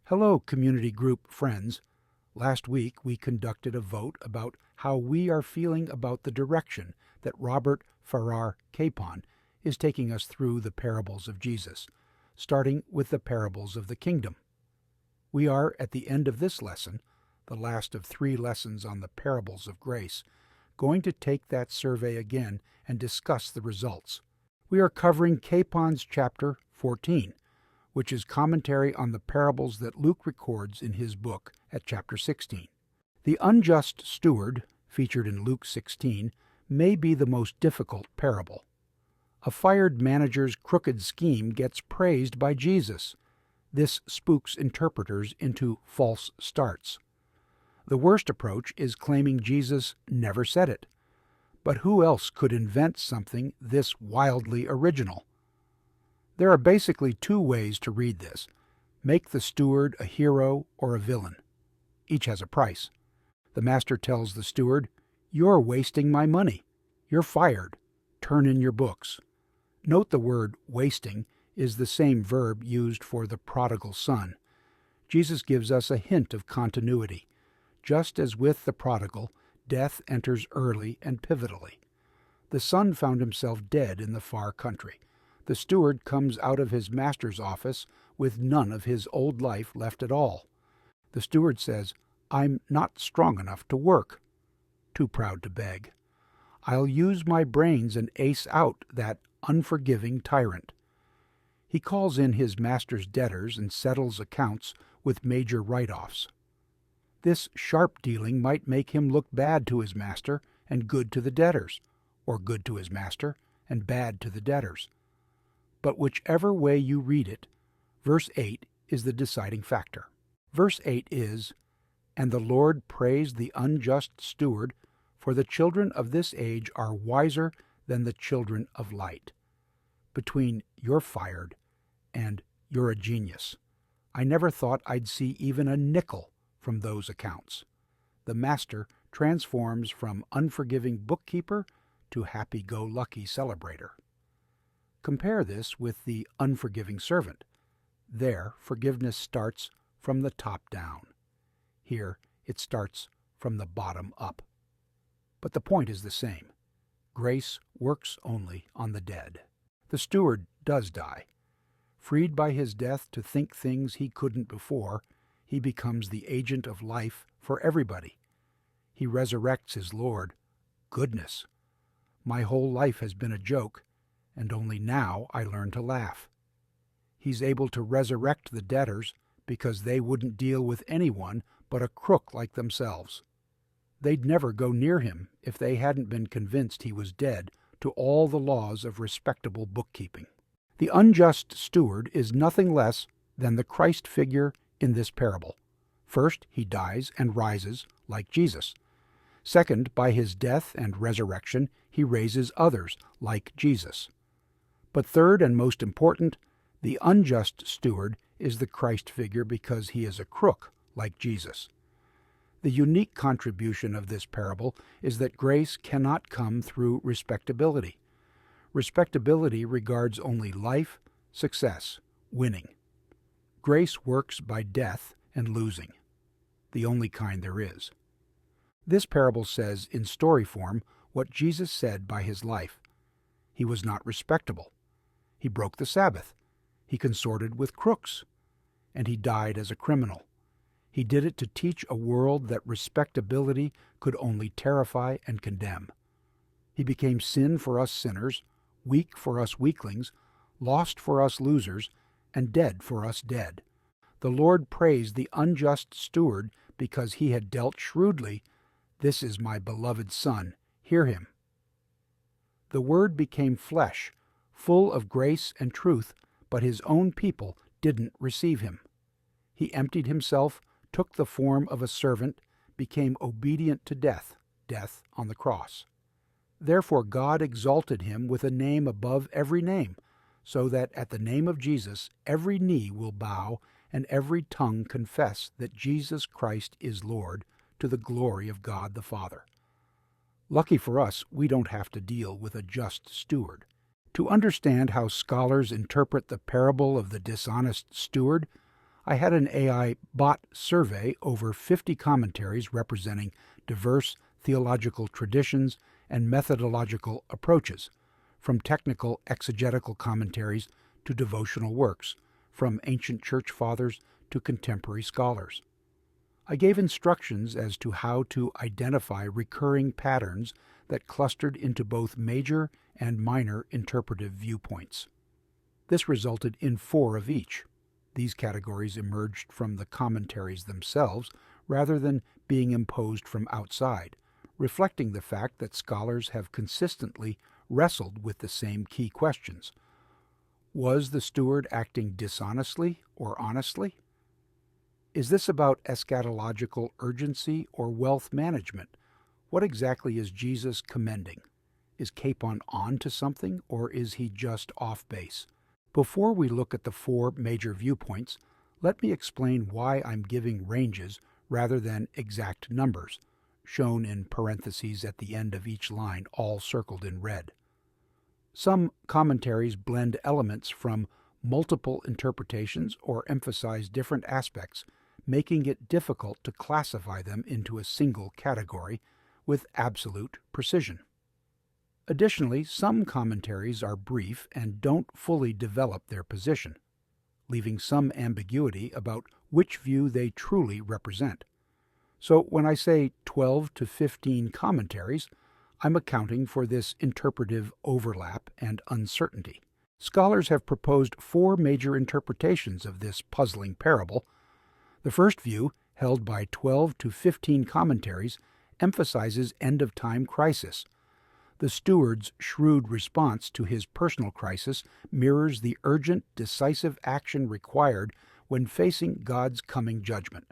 Hello, community group friends. Last week we conducted a vote about how we are feeling about the direction that Robert Farrar Capon is taking us through the parables of Jesus, starting with the parables of the kingdom. We are at the end of this lesson, the last of 3 lessons on the parables of grace, going to take that survey again and discuss the results. We are covering Capon's chapter 14, which is commentary on the parables that Luke records in his book at chapter 16. The unjust steward, featured in Luke 16, may be the most difficult parable. A fired manager's crooked scheme gets praised by Jesus. This spooks interpreters into false starts. The worst approach is claiming Jesus never said it. But who else could invent something this wildly original? There are basically 2 ways to read this. Make the steward a hero or a villain. Each has a price. The master tells the steward, "You're wasting my money. You're fired. Turn in your books." Note the word wasting is the same verb used for the prodigal son. Jesus gives us a hint of continuity. Just as with the prodigal, death enters early and pivotally. The son found himself dead in the far country. The steward comes out of his master's office with none of his old life left at all. The steward says, "I'm not strong enough to work." Too proud to beg. "I'll use my brains and ace out that unforgiving tyrant." He calls in his master's debtors and settles accounts with major write-offs. This sharp dealing might make him look bad to his master and good to the debtors, or good to his master and bad to the debtors. But whichever way you read it, verse 8 is the deciding factor. Verse 8 is, "And the Lord praised the unjust steward, for the children of this age are wiser than the children of light." Between "you're fired" and "you're a genius," I never thought I'd see even a nickel from those accounts. The master transforms from unforgiving bookkeeper to happy-go-lucky celebrator. Compare this with the unforgiving servant. There, forgiveness starts from the top down. Here, it starts from the bottom up. But the point is the same. Grace works only on the dead. The steward does die. Freed by his death to think things he couldn't before, he becomes the agent of life for everybody. He resurrects his Lord. Goodness! My whole life has been a joke, and only now I learn to laugh. He's able to resurrect the debtors because they wouldn't deal with anyone but a crook like themselves. They'd never go near him if they hadn't been convinced he was dead to all the laws of respectable bookkeeping. The unjust steward is nothing less than the Christ figure in this parable. First, he dies and rises like Jesus. Second, by his death and resurrection, he raises others like Jesus. But third and most important, the unjust steward is the Christ figure because he is a crook like Jesus. The unique contribution of this parable is that grace cannot come through respectability. Respectability regards only life, success, winning. Grace works by death and losing, the only kind there is. This parable says in story form what Jesus said by his life. He was not respectable. He broke the Sabbath. He consorted with crooks. And he died as a criminal. He did it to teach a world that respectability could only terrify and condemn. He became sin for us sinners, weak for us weaklings, lost for us losers, and dead for us dead. The Lord praised the unjust steward because he had dealt shrewdly. "This is my beloved Son, hear him." The Word became flesh, full of grace and truth, but his own people didn't receive him. He emptied himself, took the form of a servant, became obedient to death, death on the cross. Therefore God exalted him with a name above every name, so that at the name of Jesus every knee will bow and every tongue confess that Jesus Christ is Lord, to the glory of God the Father. Lucky for us, we don't have to deal with a just steward. To understand how scholars interpret the parable of the dishonest steward, I had an AI bot survey over 50 commentaries representing diverse theological traditions and methodological approaches, from technical exegetical commentaries to devotional works, from ancient church fathers to contemporary scholars. I gave instructions as to how to identify recurring patterns that clustered into both major and minor interpretive viewpoints. This resulted in 4 of each. These categories emerged from the commentaries themselves rather than being imposed from outside, reflecting the fact that scholars have consistently wrestled with the same key questions. Was the steward acting dishonestly or honestly? Is this about eschatological urgency or wealth management? What exactly is Jesus commending? Is Capon on to something, or is he just off base? Before we look at the 4 major viewpoints, let me explain why I'm giving ranges rather than exact numbers, shown in parentheses at the end of each line, all circled in red. Some commentaries blend elements from multiple interpretations or emphasize different aspects, making it difficult to classify them into a single category with absolute precision. Additionally, some commentaries are brief and don't fully develop their position, leaving some ambiguity about which view they truly represent. So when I say 12 to 15 commentaries, I'm accounting for this interpretive overlap and uncertainty. Scholars have proposed 4 major interpretations of this puzzling parable. The first view, held by 12 to 15 commentaries, emphasizes end-of-time crisis. The steward's shrewd response to his personal crisis mirrors the urgent, decisive action required when facing God's coming judgment.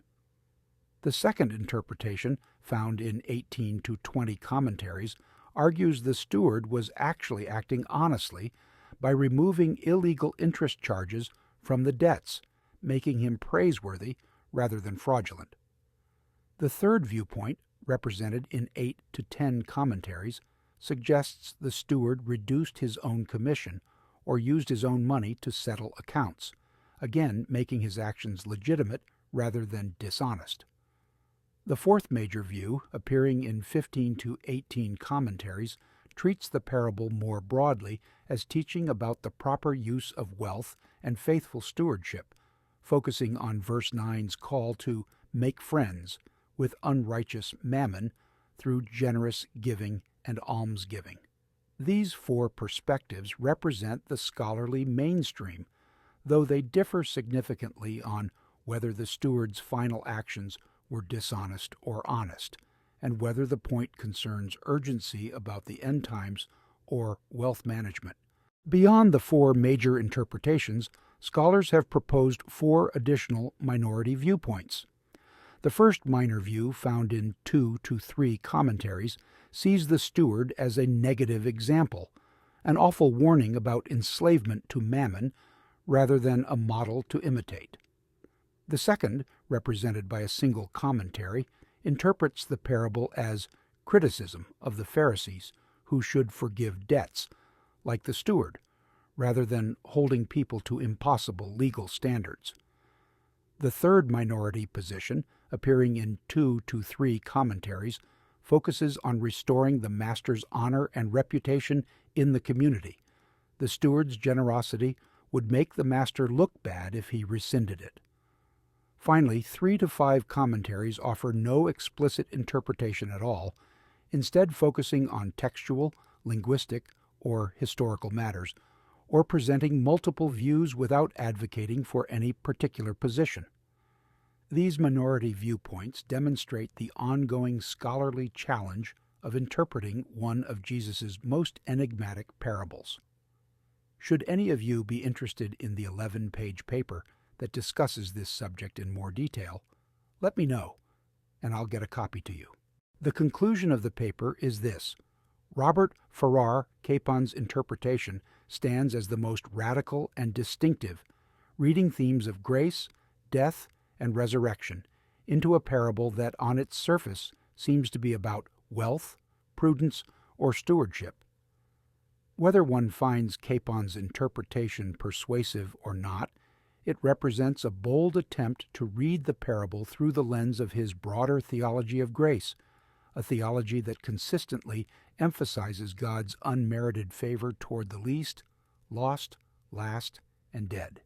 The second interpretation, found in 18 to 20 commentaries, argues the steward was actually acting honestly by removing illegal interest charges from the debts, making him praiseworthy rather than fraudulent. The third viewpoint, represented in 8 to 10 commentaries, suggests the steward reduced his own commission or used his own money to settle accounts, again making his actions legitimate rather than dishonest. The fourth major view, appearing in 15 to 18 commentaries, treats the parable more broadly as teaching about the proper use of wealth and faithful stewardship, focusing on verse 9's call to make friends with unrighteous mammon through generous giving and almsgiving. These 4 perspectives represent the scholarly mainstream, though they differ significantly on whether the steward's final actions were dishonest or honest, and whether the point concerns urgency about the end times or wealth management. Beyond the 4 major interpretations, scholars have proposed 4 additional minority viewpoints. The first minor view, found in 2 to 3 commentaries, sees the steward as a negative example, an awful warning about enslavement to mammon rather than a model to imitate. The second, represented by a single commentary, interprets the parable as criticism of the Pharisees, who should forgive debts, like the steward, rather than holding people to impossible legal standards. The third minority position, appearing in 2 to 3 commentaries, focuses on restoring the master's honor and reputation in the community. The steward's generosity would make the master look bad if he rescinded it. Finally, 3 to 5 commentaries offer no explicit interpretation at all, instead focusing on textual, linguistic, or historical matters, or presenting multiple views without advocating for any particular position. These minority viewpoints demonstrate the ongoing scholarly challenge of interpreting one of Jesus' most enigmatic parables. Should any of you be interested in the 11-page paper that discusses this subject in more detail, let me know, and I'll get a copy to you. The conclusion of the paper is this: Robert Farrar Capon's interpretation stands as the most radical and distinctive, reading themes of grace, death, and resurrection into a parable that on its surface seems to be about wealth, prudence, or stewardship. Whether one finds Capon's interpretation persuasive or not it represents a bold attempt to read the parable through the lens of his broader theology of grace, a theology that consistently emphasizes God's unmerited favor toward the least, lost, last, and dead.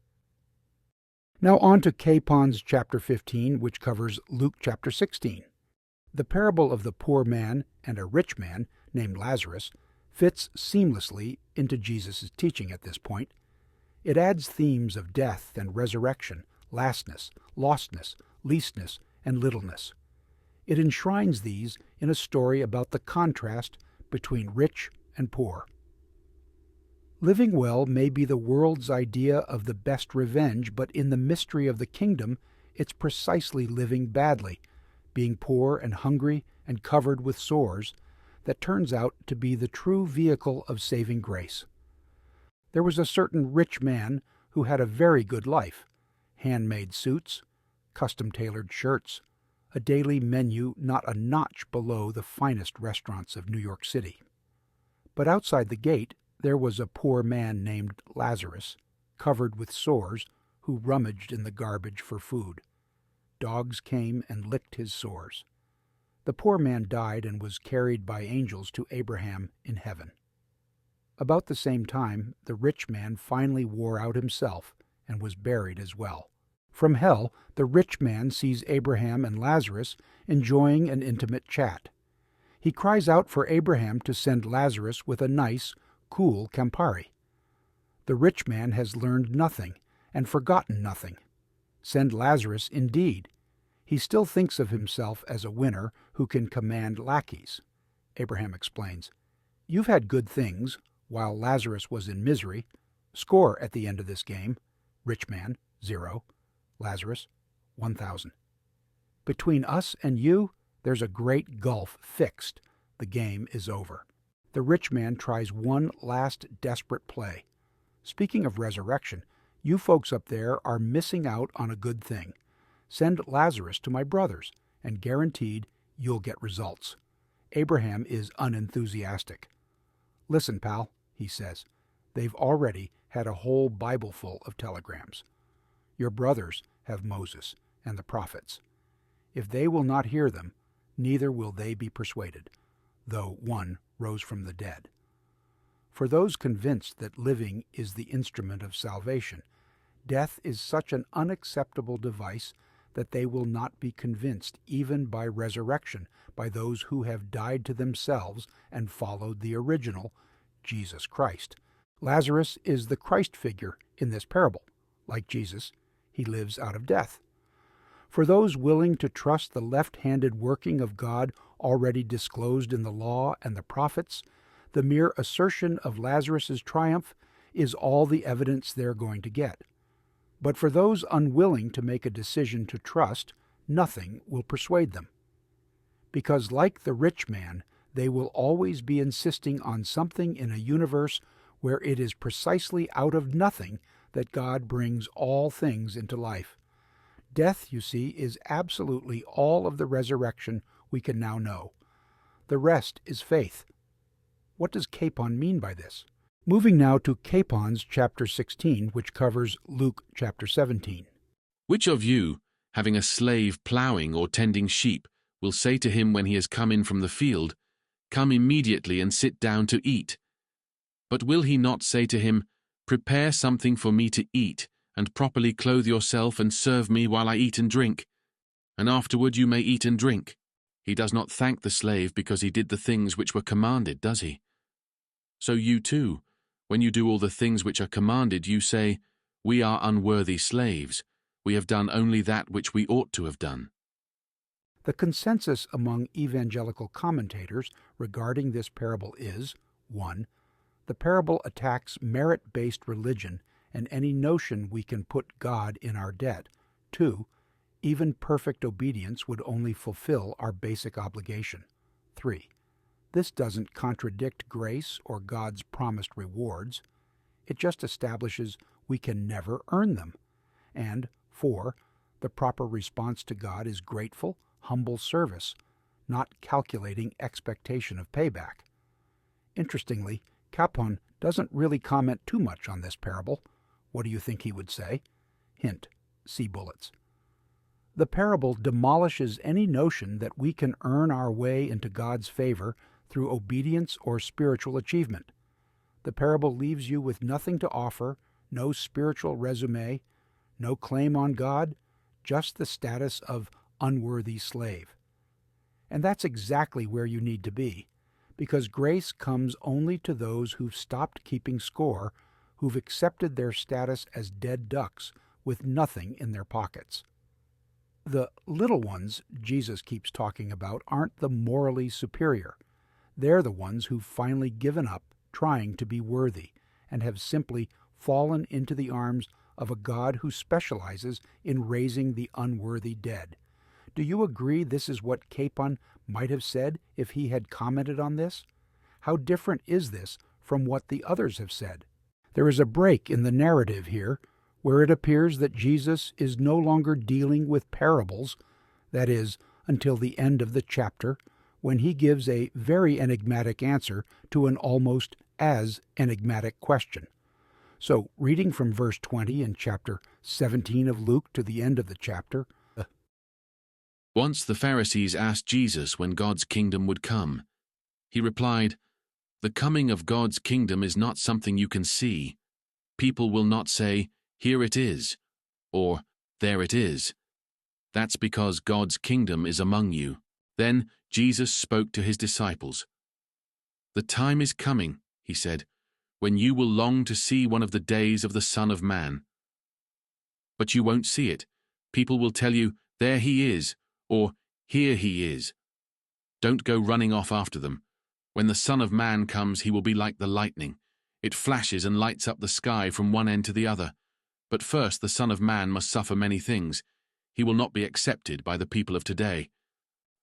Now on to Capon's chapter 15, which covers Luke chapter 16. The parable of the poor man and a rich man named Lazarus fits seamlessly into Jesus' teaching at this point. It adds themes of death and resurrection, lastness, lostness, leastness, and littleness. It enshrines these in a story about the contrast between rich and poor. Living well may be the world's idea of the best revenge, but in the mystery of the kingdom, it's precisely living badly, being poor and hungry and covered with sores, that turns out to be the true vehicle of saving grace. There was a certain rich man who had a very good life, handmade suits, custom-tailored shirts, a daily menu not a notch below the finest restaurants of New York City. But outside the gate there was a poor man named Lazarus, covered with sores, who rummaged in the garbage for food. Dogs came and licked his sores. The poor man died and was carried by angels to Abraham in heaven. About the same time, the rich man finally wore out himself and was buried as well. From hell, the rich man sees Abraham and Lazarus enjoying an intimate chat. He cries out for Abraham to send Lazarus with a nice, cool Campari. The rich man has learned nothing and forgotten nothing. Send Lazarus indeed. He still thinks of himself as a winner who can command lackeys. Abraham explains, "You've had good things, while Lazarus was in misery. Score at the end of this game. Rich man, 0. Lazarus, 1,000. Between us and you, there's a great gulf fixed. The game is over." The rich man tries one last desperate play. Speaking of resurrection, you folks up there are missing out on a good thing. Send Lazarus to my brothers, and guaranteed you'll get results. Abraham is unenthusiastic. "Listen, pal," he says, "they've already had a whole Bible full of telegrams. Your brothers have Moses and the prophets. If they will not hear them, neither will they be persuaded, though one rose from the dead." For those convinced that living is the instrument of salvation, death is such an unacceptable device that they will not be convinced even by resurrection, by those who have died to themselves and followed the original, Jesus Christ. Lazarus is the Christ figure in this parable. Like Jesus, he lives out of death. For those willing to trust the left-handed working of God already disclosed in the law and the prophets, the mere assertion of Lazarus's triumph is all the evidence they're going to get. But for those unwilling to make a decision to trust, nothing will persuade them. Because like the rich man, they will always be insisting on something in a universe where it is precisely out of nothing that God brings all things into life. Death, you see, is absolutely all of the resurrection we can now know. The rest is faith. What does Capon mean by this? Moving now to Capon's chapter 16, which covers Luke chapter 17. "Which of you, having a slave ploughing or tending sheep, will say to him when he has come in from the field, 'Come immediately and sit down to eat'? But will he not say to him, 'Prepare something for me to eat, and properly clothe yourself and serve me while I eat and drink? And afterward you may eat and drink'? He does not thank the slave because he did the things which were commanded, does he? So you too, when you do all the things which are commanded, you say, 'We are unworthy slaves. We have done only that which we ought to have done.'" The consensus among evangelical commentators regarding this parable is, 1. The parable attacks merit-based religion and any notion we can put God in our debt. 2. Even perfect obedience would only fulfill our basic obligation. 3. This doesn't contradict grace or God's promised rewards. It just establishes we can never earn them. And 4. The proper response to God is grateful, humble service, not calculating expectation of payback. Interestingly, Capon doesn't really comment too much on this parable. What do you think he would say? Hint, see bullets. The parable demolishes any notion that we can earn our way into God's favor through obedience or spiritual achievement. The parable leaves you with nothing to offer, no spiritual resume, no claim on God, just the status of unworthy slave. And that's exactly where you need to be, because grace comes only to those who've stopped keeping score, who've accepted their status as dead ducks with nothing in their pockets. The little ones Jesus keeps talking about aren't the morally superior. They're the ones who've finally given up trying to be worthy and have simply fallen into the arms of a God who specializes in raising the unworthy dead. Do you agree this is what Capon might have said if he had commented on this? How different is this from what the others have said? There is a break in the narrative here where it appears that Jesus is no longer dealing with parables, that is, until the end of the chapter, when he gives a very enigmatic answer to an almost as enigmatic question. So, reading from verse 20 in chapter 17 of Luke to the end of the chapter. Once the Pharisees asked Jesus when God's kingdom would come. He replied, "The coming of God's kingdom is not something you can see. People will not say, 'Here it is,' or 'There it is.' That's because God's kingdom is among you." Then Jesus spoke to his disciples. "The time is coming," he said, "when you will long to see one of the days of the Son of Man. But you won't see it. People will tell you, 'There he is,' or 'Here he is.' Don't go running off after them. When the Son of Man comes, he will be like the lightning. It flashes and lights up the sky from one end to the other. But first the Son of Man must suffer many things. He will not be accepted by the people of today.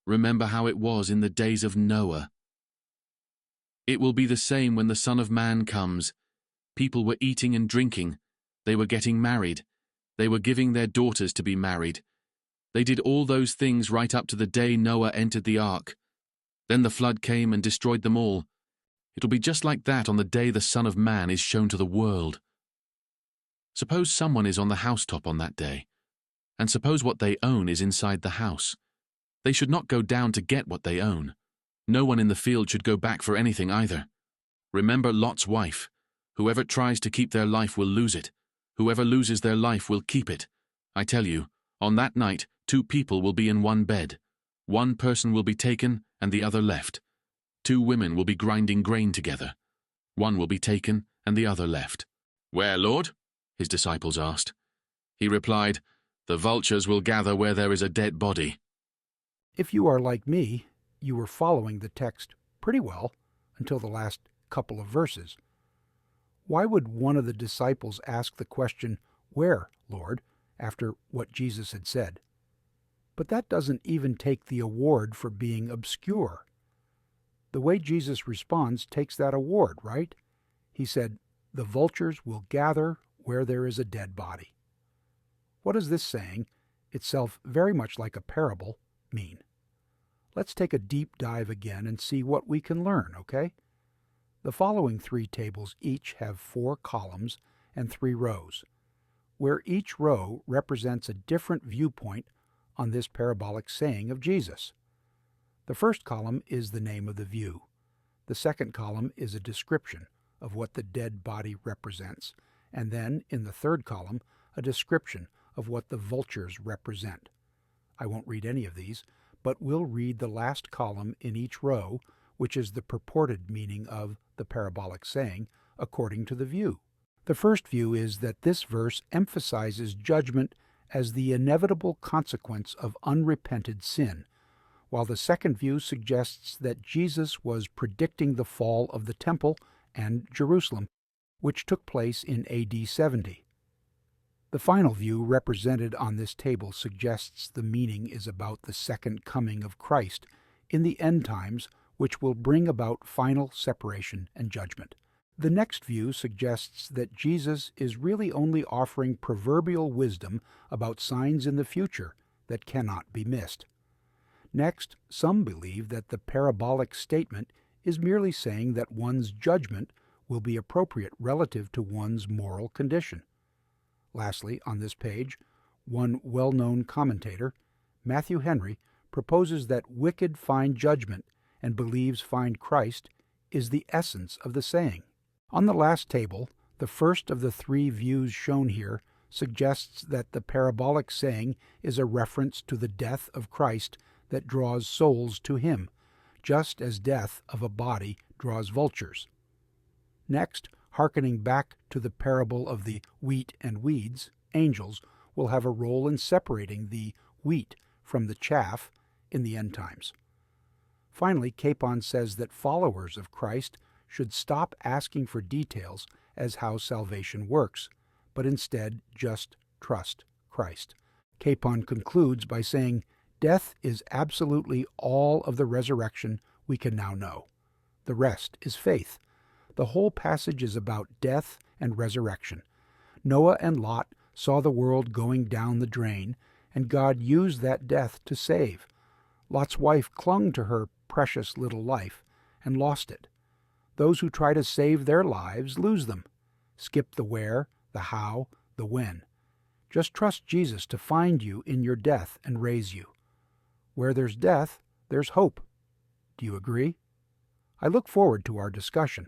Remember how it was in the days of Noah. It will be the same when the Son of Man comes. People were eating and drinking. They were getting married. They were giving their daughters to be married. They did all those things right up to the day Noah entered the ark. Then the flood came and destroyed them all. It'll be just like that on the day the Son of Man is shown to the world. Suppose someone is on the housetop on that day, and suppose what they own is inside the house. They should not go down to get what they own. No one in the field should go back for anything either. Remember Lot's wife. Whoever tries to keep their life will lose it. Whoever loses their life will keep it. I tell you, on that night, 2 people will be in one bed. One person will be taken and the other left. 2 women will be grinding grain together. One will be taken and the other left." "Where, Lord?" his disciples asked. He replied, "The vultures will gather where there is a dead body." If you are like me, you were following the text pretty well until the last couple of verses. Why would one of the disciples ask the question, "Where, Lord?" after what Jesus had said? But that doesn't even take the award for being obscure. The way Jesus responds takes that award, right? He said, "The vultures will gather where there is a dead body." What does this saying, itself very much like a parable, mean? Let's take a deep dive again and see what we can learn, okay? The following 3 tables each have 4 columns and 3 rows, where each row represents a different viewpoint on this parabolic saying of Jesus. The first column is the name of the view. The second column is a description of what the dead body represents, and then, in the third column, a description of what the vultures represent. I won't read any of these, but we'll read the last column in each row, which is the purported meaning of the parabolic saying, according to the view. The first view is that this verse emphasizes judgment as the inevitable consequence of unrepented sin, while the second view suggests that Jesus was predicting the fall of the temple and Jerusalem, which took place in AD 70. The final view represented on this table suggests the meaning is about the second coming of Christ in the end times, which will bring about final separation and judgment. The next view suggests that Jesus is really only offering proverbial wisdom about signs in the future that cannot be missed. Next, some believe that the parabolic statement is merely saying that one's judgment will be appropriate relative to one's moral condition. Lastly, on this page, one well-known commentator, Matthew Henry, proposes that wicked find judgment and believes find Christ is the essence of the saying. On the last table, the first of the three views shown here suggests that the parabolic saying is a reference to the death of Christ that draws souls to him, just as death of a body draws vultures. Next, hearkening back to the parable of the wheat and weeds, angels will have a role in separating the wheat from the chaff in the end times. Finally, Capon says that followers of Christ should stop asking for details as how salvation works, but instead just trust Christ. Capon concludes by saying, "Death is absolutely all of the resurrection we can now know. The rest is faith." The whole passage is about death and resurrection. Noah and Lot saw the world going down the drain, and God used that death to save. Lot's wife clung to her precious little life and lost it. Those who try to save their lives lose them. Skip the where, the how, the when. Just trust Jesus to find you in your death and raise you. Where there's death, there's hope. Do you agree? I look forward to our discussion.